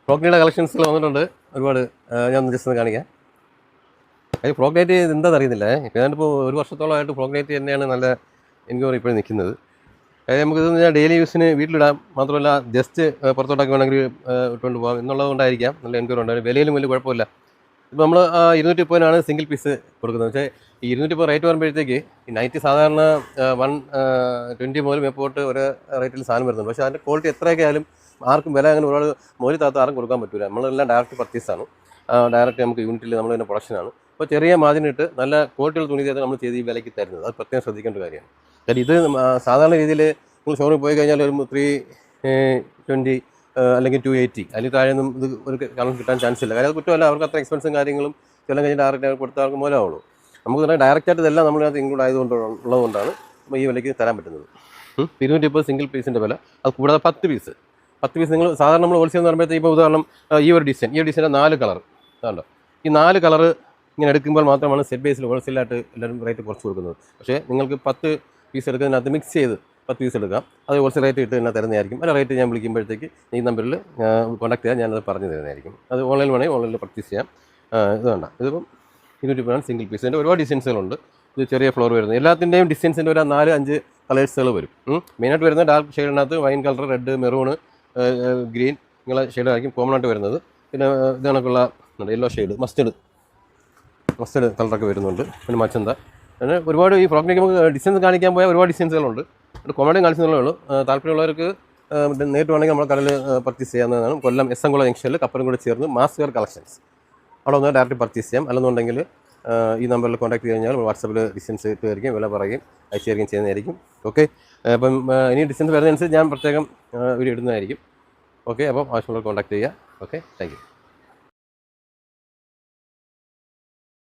Frock കളക്ഷൻസിൽ വന്നിട്ടുണ്ട് ഒരുപാട്. ഞാൻ ജസ്റ്റ് ഒന്ന് കാണിക്കാം. ഫ്രോക്ക് നൈറ്റ് എന്താണെന്ന് അറിയുന്നില്ല. ഞാനിപ്പോൾ ഒരു വർഷത്തോളമായിട്ട് ഫ്രോക്ക് നൈറ്റ് തന്നെയാണ് നല്ല എൻക്വയറി ഇപ്പോഴും നിൽക്കുന്നത്. അതായത് നമുക്കിത് ഡെയിലി യൂസിന് വീട്ടിലിടാം, മാത്രമല്ല ജസ്റ്റ് പുറത്തോട്ടൊക്കെ വേണമെങ്കിൽ ഇട്ടുകൊണ്ട് പോകാം എന്നുള്ളത് കൊണ്ടായിരിക്കാം നല്ല എൻക്വയറി ഉണ്ട്. വിലയിലും വലിയ കുഴപ്പമില്ല. ഇപ്പോൾ നമ്മൾ 230 സിംഗിൾ പീസ് കൊടുക്കുന്നത്. പക്ഷേ ഈ 230 റേറ്റ് വരുമ്പോഴത്തേക്ക് ഈ നൈറ്റ് സാധാരണ 120 മുതൽ മേപ്പോട്ട് ഒരു റേറ്റിൽ സാധനം വരുന്നുണ്ട്. പക്ഷേ അതിൻ്റെ ക്വാളിറ്റി എത്രയൊക്കെ ആയാലും ആർക്കും വില അങ്ങനെ ഒരുപാട് മോലി താത്ത ആർക്കും കൊടുക്കാൻ പറ്റില്ല. നമ്മളെല്ലാം ഡയറക്റ്റ് പർച്ചേസാണ്, ഡയറക്റ്റ് നമുക്ക് യൂണിറ്റിൽ നമ്മൾ തന്നെ പ്രൊഡക്ഷനാണ്. അപ്പോൾ ചെറിയ മാർജിൻ ഇട്ട് നല്ല ക്വാളിറ്റിയുള്ള തുണി ചെയ്ത് നമ്മൾ ചെയ്ത് ഈ വിലയ്ക്ക് തരുന്നത്. അത് പ്രത്യേകം ശ്രദ്ധിക്കേണ്ട കാര്യമാണ്. കാര്യം ഇത് സാധാരണ രീതിയിൽ നിങ്ങൾ ഷോറൂമിൽ പോയി കഴിഞ്ഞാൽ ഒരു 320 അല്ലെങ്കിൽ 280 അതിൽ താഴെയൊന്നും ഇത് ഒരു കളർ കിട്ടാൻ ചാൻസ് ഇല്ല. കാര്യം അത് കുറ്റമല്ല, അവർക്ക് അത്ര എക്സ്പെൻസും കാര്യങ്ങളും ചില കഴിഞ്ഞ് ഡയറക്റ്റ് കൊടുത്താൽ അവർക്ക് മൂലമാവുള്ളൂ. നമുക്ക് തന്നെ ഡയറക്റ്റായിട്ട് ഇതെല്ലാം നമ്മളിനകത്ത് ഇൻക്ലൂഡ് ഉള്ളതുകൊണ്ടാണ് നമ്മൾ ഈ വിലയ്ക്ക് തരാൻ പറ്റുന്നത്. 230 സിംഗിൾ പീസിൻ്റെ വില. അത് കൂടാതെ 10 പീസ് നിങ്ങൾ സാധാരണ നമ്മൾ ഹോൾസെയിൽ എന്ന് പറയുമ്പോഴത്തേക്ക് ഇപ്പോൾ ഉദാഹരണം ഈ ഒരു ഡിസൈൻ്റെ 4 കളർ അതുണ്ടോ. ഈ 4 കളർ ഇങ്ങനെ എടുക്കുമ്പോൾ മാത്രമാണ് സെറ്റ് ബേസിൽ ഹോൾസെയിലായിട്ട് എല്ലാവരും റേറ്റ് കുറച്ച് കൊടുക്കുന്നത്. പക്ഷേ നിങ്ങൾക്ക് 10 പീസ് എടുക്കുന്നതിനകത്ത് മിക്സ് ചെയ്ത് 10 പീസ് എടുക്കാം. അത് ഹോൾസെയിൽ റേറ്റ് ഇട്ട് തന്നെ തരുന്നതായിരിക്കും. അല്ല റേറ്റ് ഞാൻ വിളിക്കുമ്പോഴത്തേക്ക് ഈ നമ്പറിൽ കോൺടാക്ട് ചെയ്യാൻ ഞാനത് പറഞ്ഞു തരുന്നതായിരിക്കും. അത് ഓൺലൈൻ വേണമെങ്കിൽ ഓൺലൈനിൽ പർച്ചേസ് ചെയ്യാം. ഇത് വേണ്ട, ഇതിപ്പം 220 സിംഗിൾ പീസ്. ഇതിൻ്റെ ഒരുപാട് ഡിസൈൻസുകളുണ്ട്. ഇത് ചെറിയ ഫ്ലോർ വരുന്നത് എല്ലാത്തിൻ്റെയും ഡിസൈൻസിൻ്റെ ഒരു 4-5 കളേഴ്സുകൾ വരും. മെയിനായിട്ട് വരുന്നത് ഡാർക്ക് ഷെയ്ഡിനകത്ത് wine colour, red, maroon, green ഇങ്ങനെ ഷെയ്ഡായിരിക്കും കോമൺ ആയിട്ട് വരുന്നത്. പിന്നെ ഇത് കണക്കുള്ള യെല്ലോ ഷെയ്ഡ്, മസ്റ്റേഡ് കളറൊക്കെ വരുന്നുണ്ട്. പിന്നെ മച്ചന്ത, അങ്ങനെ ഒരുപാട് ഈ ഫ്രോക്കിലേക്ക് നമുക്ക് ഡിസൈൻസ് കാണിക്കാൻ പോയാൽ ഒരുപാട് ഡിസൈൻസുകളുണ്ട്. കോമഡിയും കാണിച്ചതേ ഉള്ളൂ. താല്പര്യമുള്ളവർക്ക് നേരിട്ട് വേണമെങ്കിൽ നമ്മുടെ കടയിൽ പർച്ചേസ് ചെയ്യാവുന്നതാണ്. കൊല്ലം എസ്എംകുളം ജംഗ്ഷനിൽ കപ്പലും കൂടെ ചേർന്ന് മാസ് വെയർ കളക്ഷൻസ്, അവിടെ ഒന്ന് ഡയറക്റ്റ് പർച്ചേസ് ചെയ്യാം. അല്ലെന്നുണ്ടെങ്കിൽ ഈ നമ്പറിൽ കോൺടാക്ട് ചെയ്ത് കഴിഞ്ഞാൽ വാട്സപ്പിൽ ഡിസൈൻസ് ഇട്ടുമായിരിക്കും, വില പറയുകയും അയച്ചു തരികയും ചെയ്യുന്നതായിരിക്കും. ഓക്കെ, അപ്പം ഇനി ഡിസൈൻസ് വരുന്നതനുസരിച്ച് ഞാൻ പ്രത്യേകം വീഡിയോ ഇടുന്നതായിരിക്കും. ഓക്കെ, അപ്പം ആവശ്യമുള്ളവർ കോൺടാക്ട് ചെയ്യുക. Okay, thank you.